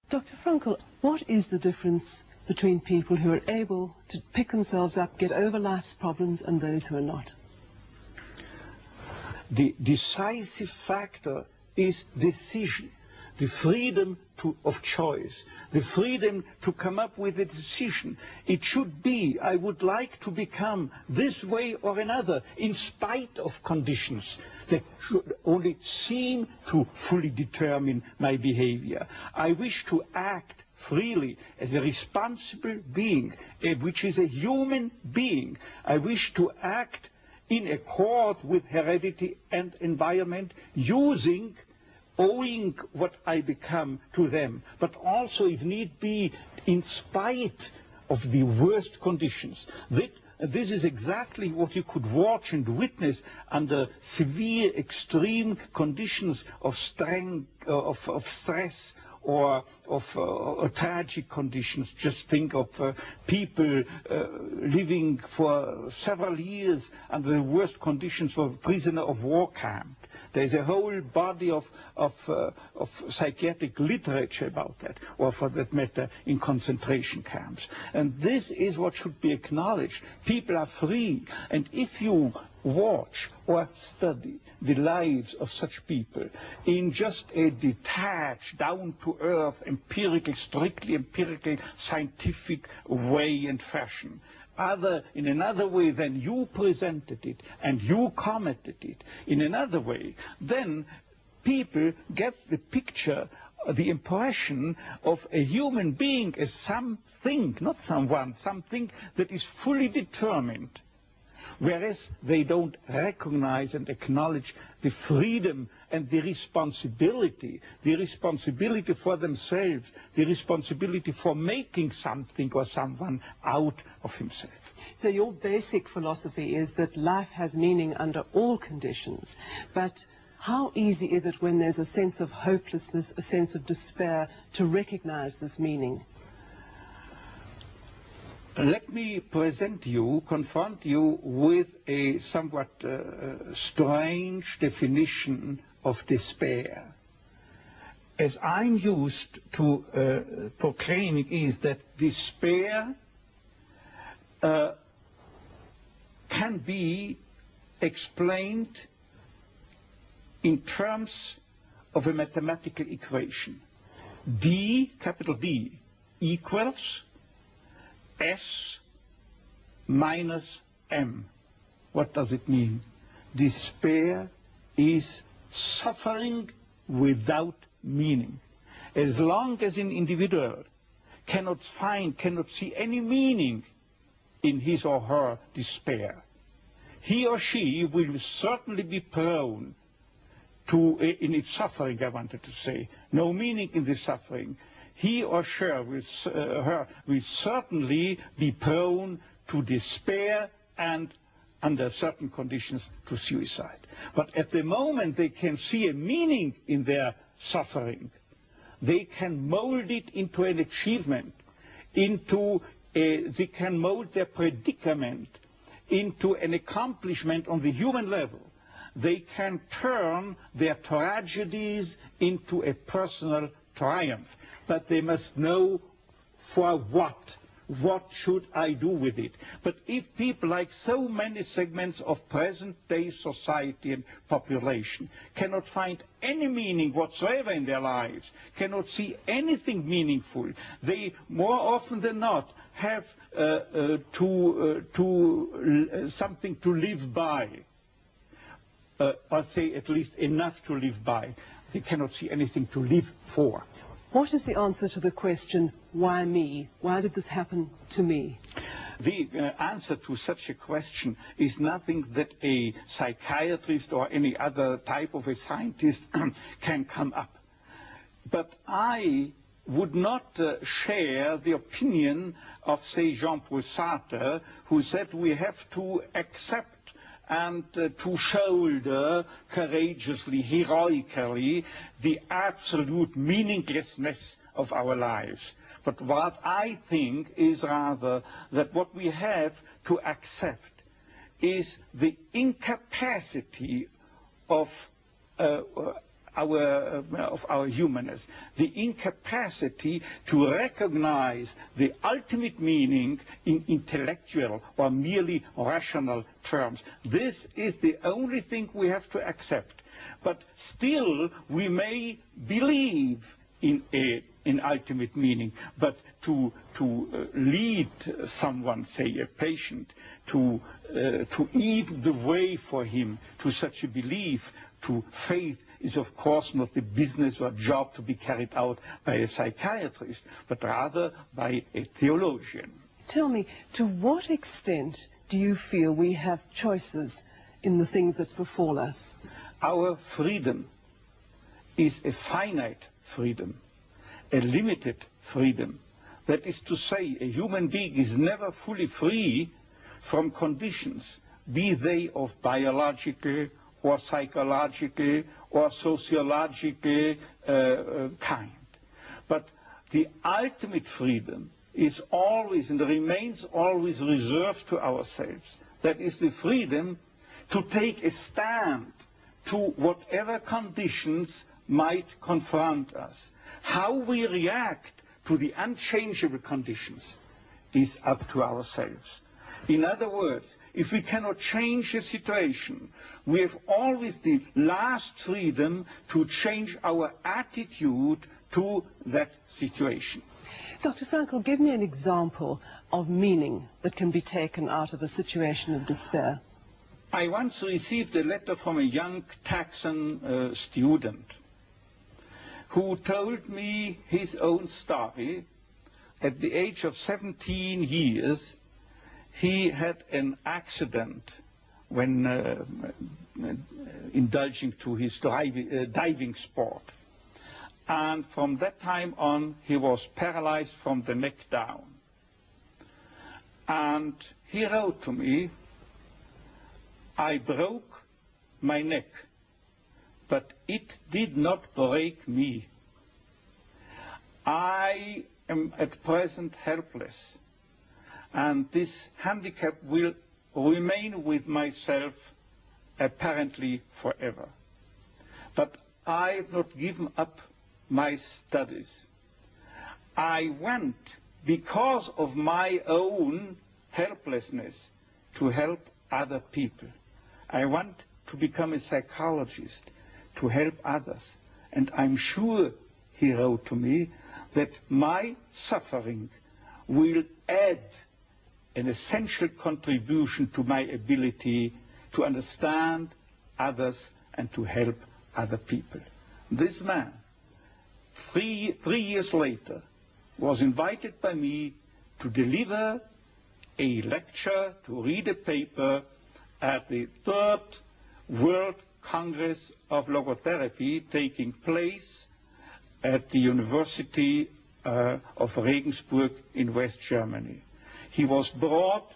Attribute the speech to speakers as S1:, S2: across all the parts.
S1: Dr. Frankl, what is the difference between people who are able to pick themselves up, get over life's problems, and those who are not?
S2: The decisive factor is decision, the freedom of choice, the freedom to come up with a decision. It should be, I would like to become this way or another, in spite of conditions that should only seem to fully determine my behavior. I wish to act freely as a responsible being, which is a human being. I wish to act in accord with heredity and environment, owing what I become to them, but also, if need be, in spite of the worst conditions. This is exactly what you could watch and witness under severe, extreme conditions of stress or of tragic conditions. Just think of people living for several years under the worst conditions of a prisoner of war camp. There's a whole body of psychiatric literature about that, or for that matter, in concentration camps. And this is what should be acknowledged. People are free, and if you watch or study the lives of such people in just a detached, down-to-earth, strictly empirical, scientific way and fashion, in another way than you presented it and you commented it, in another way, then people get the picture, the impression of a human being as something, not someone, something that is fully determined. Whereas they don't recognize and acknowledge the freedom and the responsibility for themselves, the responsibility for making something or someone out of himself.
S1: So your basic philosophy is that life has meaning under all conditions, but how easy is it when there's a sense of hopelessness, a sense of despair, to recognize this meaning?
S2: Let me confront you with a somewhat strange definition of despair. As I'm used to proclaiming is that despair can be explained in terms of a mathematical equation. D, capital D, equals S minus M. What does it mean? Despair is suffering without meaning. As long as an individual cannot see any meaning in his or her despair, he or she will certainly be prone to, in its suffering, I wanted to say, no meaning in the suffering. He or she will certainly be prone to despair and, under certain conditions, to suicide. But at the moment they can see a meaning in their suffering, they can mold it into an achievement, they can mold their predicament into an accomplishment on the human level. They can turn their tragedies into a personal triumph. But they must know for what. What should I do with it? But if people, like so many segments of present-day society and population, cannot find any meaning whatsoever in their lives, cannot see anything meaningful, they more often than not have something to live by. I'll say at least enough to live by. They cannot see anything to live for.
S1: What is the answer to the question, why me? Why did this happen to me?
S2: The answer to such a question is nothing that a psychiatrist or any other type of a scientist can come up. But I would not share the opinion of, say, Jean-Paul Sartre, who said we have to accept and to shoulder courageously, heroically, the absolute meaninglessness of our lives. But what I think is rather that what we have to accept is the incapacity of our humanness, the incapacity to recognize the ultimate meaning in intellectual or merely rational terms. This is the only thing we have to accept. But still, we may believe in an ultimate meaning, but to lead someone, say a patient, to even the way for him to such a belief, to faith, is of course not the business or job to be carried out by a psychiatrist, but rather by a theologian.
S1: Tell me, to what extent do you feel we have choices in the things that befall us?
S2: Our freedom is a finite freedom, a limited freedom. That is to say, a human being is never fully free from conditions, be they of biological or psychological or sociological kind. But the ultimate freedom is always and remains always reserved to ourselves. That is the freedom to take a stand to whatever conditions might confront us. How we react to the unchangeable conditions is up to ourselves. In other words, if we cannot change the situation, we have always the last freedom to change our attitude to that situation.
S1: Dr. Frankl, give me an example of meaning that can be taken out of a situation of despair.
S2: I once received a letter from a young Texan student who told me his own story. At the age of 17 years, he had an accident when indulging to his diving sport. And from that time on, he was paralyzed from the neck down. And he wrote to me, "I broke my neck, but it did not break me. I am at present helpless, and this handicap will remain with myself apparently forever. But I have not given up my studies. I want, because of my own helplessness, to help other people. I want to become a psychologist, to help others. And I'm sure," he wrote to me, "that my suffering will add an essential contribution to my ability to understand others and to help other people." This man, three years later, was invited by me to deliver a lecture, to read a paper at the 3rd World Congress of Logotherapy taking place at the University of Regensburg in West Germany. He was brought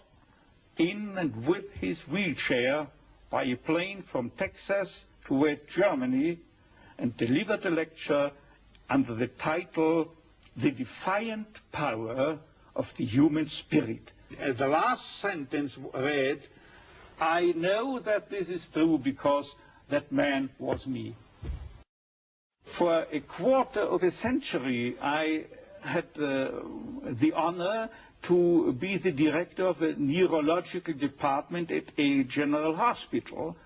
S2: in and with his wheelchair by a plane from Texas to West Germany and delivered a lecture under the title, "The Defiant Power of the Human Spirit." The last sentence read, "I know that this is true because that man was me." For a quarter of a century, I had the honor to be the director of a neurological department at a general hospital.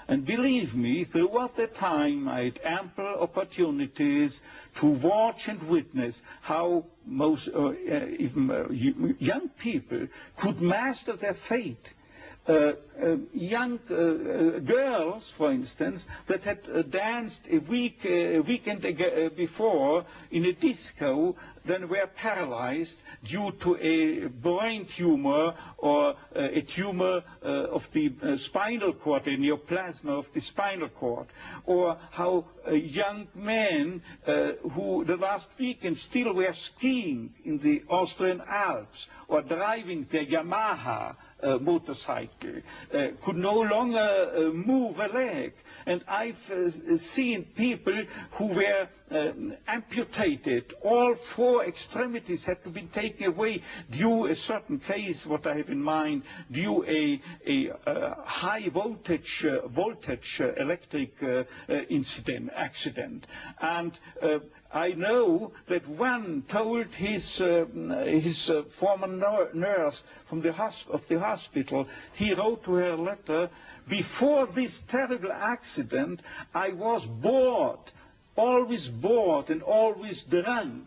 S2: And believe me, throughout that time, I had ample opportunities to watch and witness how even young people could master their fate. Young girls, for instance, that had danced a weekend before in a disco, then were paralyzed due to a brain tumor or a tumor of the spinal cord, a neoplasm of the spinal cord. Or how young men who the last weekend still were skiing in the Austrian Alps or driving their Yamaha motorcycle, could no longer move a leg. And I've seen people who were amputated. All 4 extremities had to be taken away due a certain case, what I have in mind, due a high voltage electric accident. And I know that one told his former nurse from the hospital, he wrote to her a letter, before this terrible accident, I was bored, always bored and always drunk.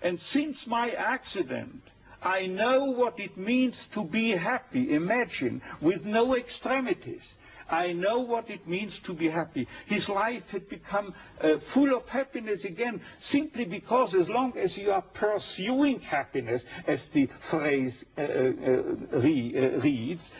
S2: And since my accident, I know what it means to be happy, imagine, with no extremities. I know what it means to be happy. His life had become full of happiness again, simply because as long as you are pursuing happiness, as the phrase reads,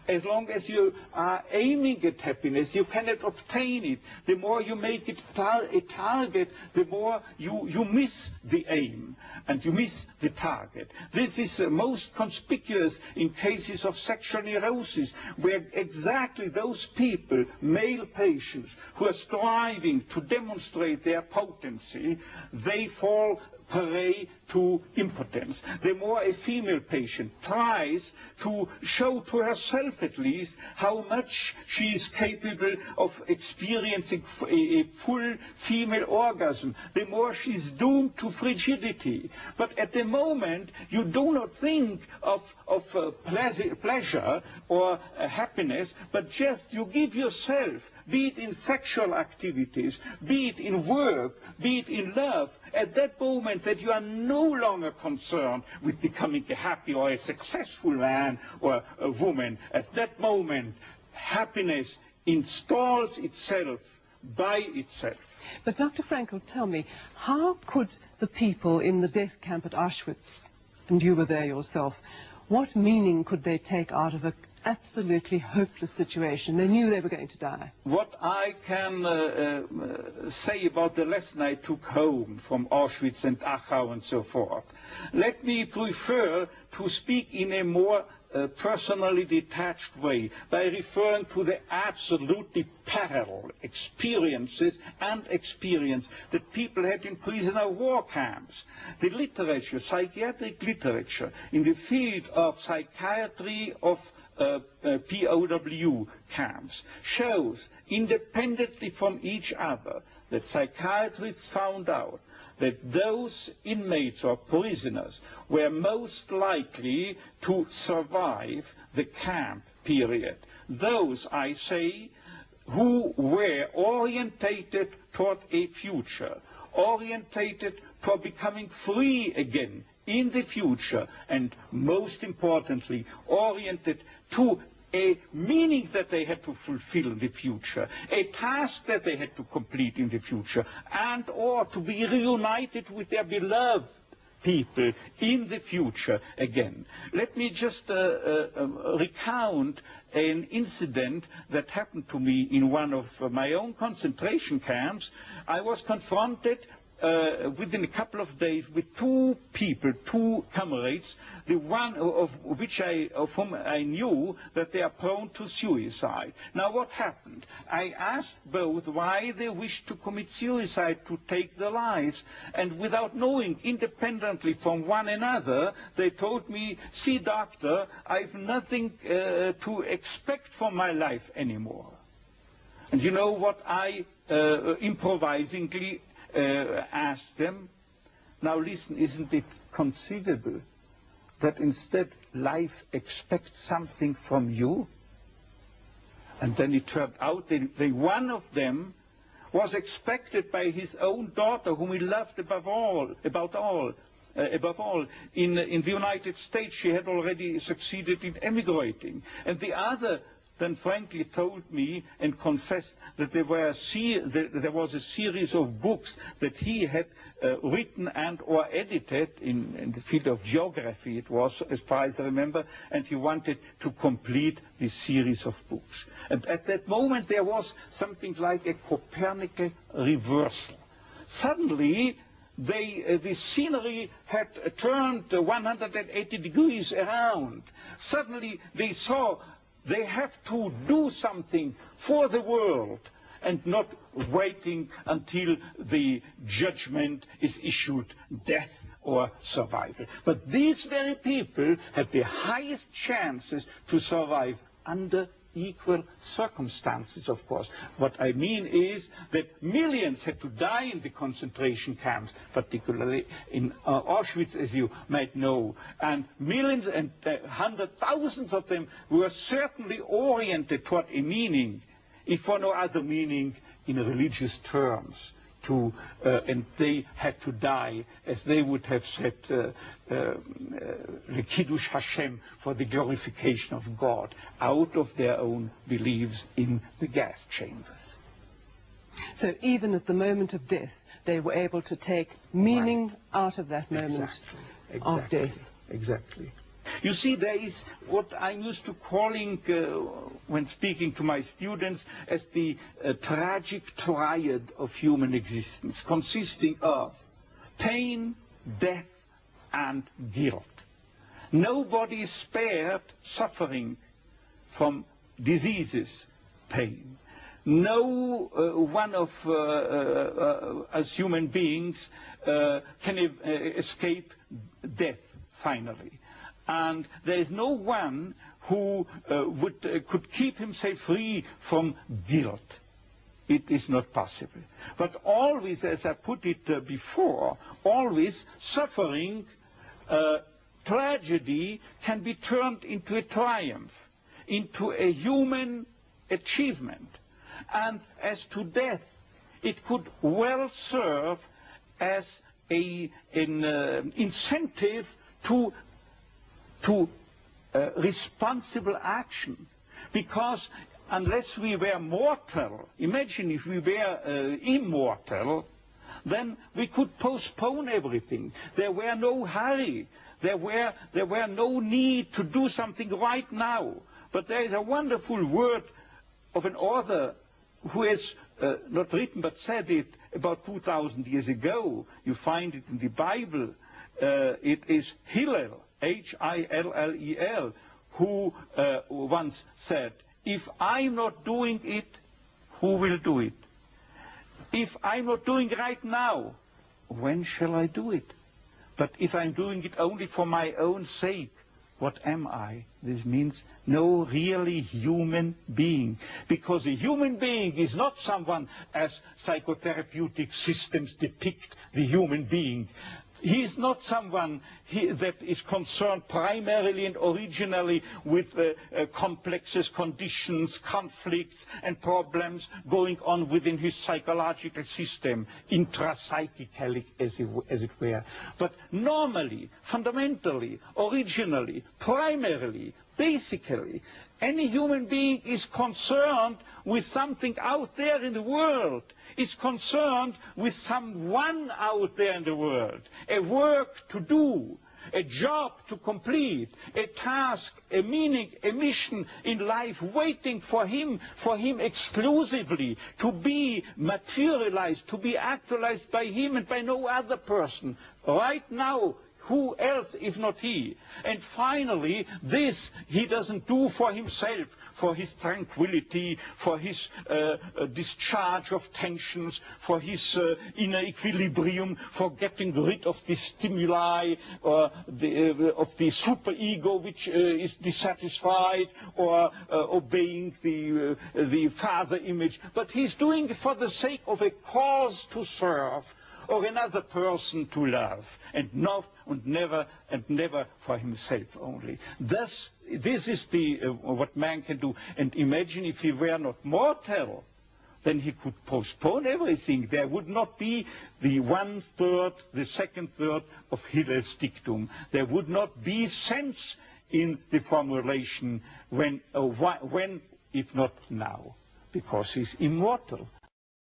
S2: as long as you are aiming at happiness, you cannot obtain it. The more you make it a target, the more you miss the aim and you miss the target. This is most conspicuous in cases of sexual neurosis, where exactly those people, male patients, who are striving to demonstrate their potency, they fall prey to impotence. The more a female patient tries to show to herself at least how much she is capable of experiencing a full female orgasm, the more she's doomed to frigidity. But at the moment, you do not think of pleasure or happiness, but just you give yourself, be it in sexual activities, be it in work, be it in love, at that moment that you are no longer concerned with becoming a happy or a successful man or a woman. At that moment, happiness installs itself by itself.
S1: But Dr. Frankl, tell me, how could the people in the death camp at Auschwitz, and you were there yourself, what meaning could they take out of an absolutely hopeless situation? They knew they were going to die.
S2: What I can say about the lesson I took home from Auschwitz and Dachau and so forth, let me prefer to speak in a more personally detached way by referring to the absolutely parallel experiences that people had in prisoner war camps. The literature, psychiatric literature in the field of psychiatry of POW camps shows, independently from each other, that psychiatrists found out that those inmates or prisoners were most likely to survive the camp period. Those, I say, who were orientated toward a future, orientated for becoming free again in the future, and most importantly, oriented to a meaning that they had to fulfill in the future, a task that they had to complete in the future, and or to be reunited with their beloved people in the future again. Let me just recount an incident that happened to me in one of my own concentration camps. I was confronted within a couple of days with 2 people, 2 comrades, the one of whom I knew that they are prone to suicide. Now what happened? I asked both why they wished to commit suicide, to take their lives, and without knowing, independently from one another, they told me, see doctor, I've nothing to expect from my life anymore. And you know what I improvisingly asked them? Now listen, isn't it conceivable that instead life expects something from you? And then it turned out that one of them was expected by his own daughter, whom he loved above all. In the United States, she had already succeeded in emigrating. And the other then frankly told me and confessed that there was a series of books that he had written and or edited in the field of geography, it was, as far as I remember, and he wanted to complete this series of books. And at that moment there was something like a Copernican reversal. Suddenly the scenery had turned 180 degrees around. Suddenly they saw they have to do something for the world. and not waiting until the judgment is issued, death or survival. But these very people have the highest chances to survive under equal circumstances, of course. What I mean is that millions had to die in the concentration camps, particularly in Auschwitz, as you might know, and millions and hundred thousands of them were certainly oriented toward a meaning, if for no other meaning, in religious terms. And they had to die, as they would have said, the Kiddush Hashem, for the glorification of God, out of their own beliefs in the gas chambers.
S1: So even at the moment of death, they were able to take meaning out of that moment of death.
S2: Exactly. You see, there is what I'm used to calling, when speaking to my students, as the tragic triad of human existence, consisting of pain, death, and guilt. Nobody is spared suffering from diseases, pain. No one of us human beings can escape death, finally. And there is no one who could keep himself free from guilt. It is not possible. But always, as I put it before, always suffering, tragedy can be turned into a triumph, into a human achievement. And as to death, it could well serve as an incentive to responsible action, because unless we were mortal, imagine if we were immortal, then we could postpone everything. There were no hurry. There were no need to do something right now. But there is a wonderful word of an author who has not written but said it about 2,000 years ago. You find it in the Bible. It is Hillel, Hillel, who once said, if I'm not doing it, who will do it? If I'm not doing it right now, when shall I do it? But if I'm doing it only for my own sake, what am I? This means no really human being. Because a human being is not someone, as psychotherapeutic systems depict the human being. He is not someone that is concerned primarily and originally with complexes, conditions, conflicts, and problems going on within his psychological system, intrapsychically, as it were. But normally, fundamentally, originally, primarily, basically, any human being is concerned with something out there in the world, is concerned with someone out there in the world, a work to do, a job to complete, a task, a meaning, a mission in life waiting for him exclusively to be materialized, to be actualized by him and by no other person. Right now, who else if not he? And finally, this he doesn't do for himself, for his tranquility, for his discharge of tensions, for his inner equilibrium, for getting rid of the stimuli of the superego which is dissatisfied, or obeying the father image. But he's doing it for the sake of a cause to serve, or another person to love, and never for himself only. Thus, this is what man can do. And imagine if he were not mortal, then he could postpone everything. There would not be the 1/3, the 2/3 of Hillel's dictum. There would not be sense in the formulation when if not now, because he's immortal.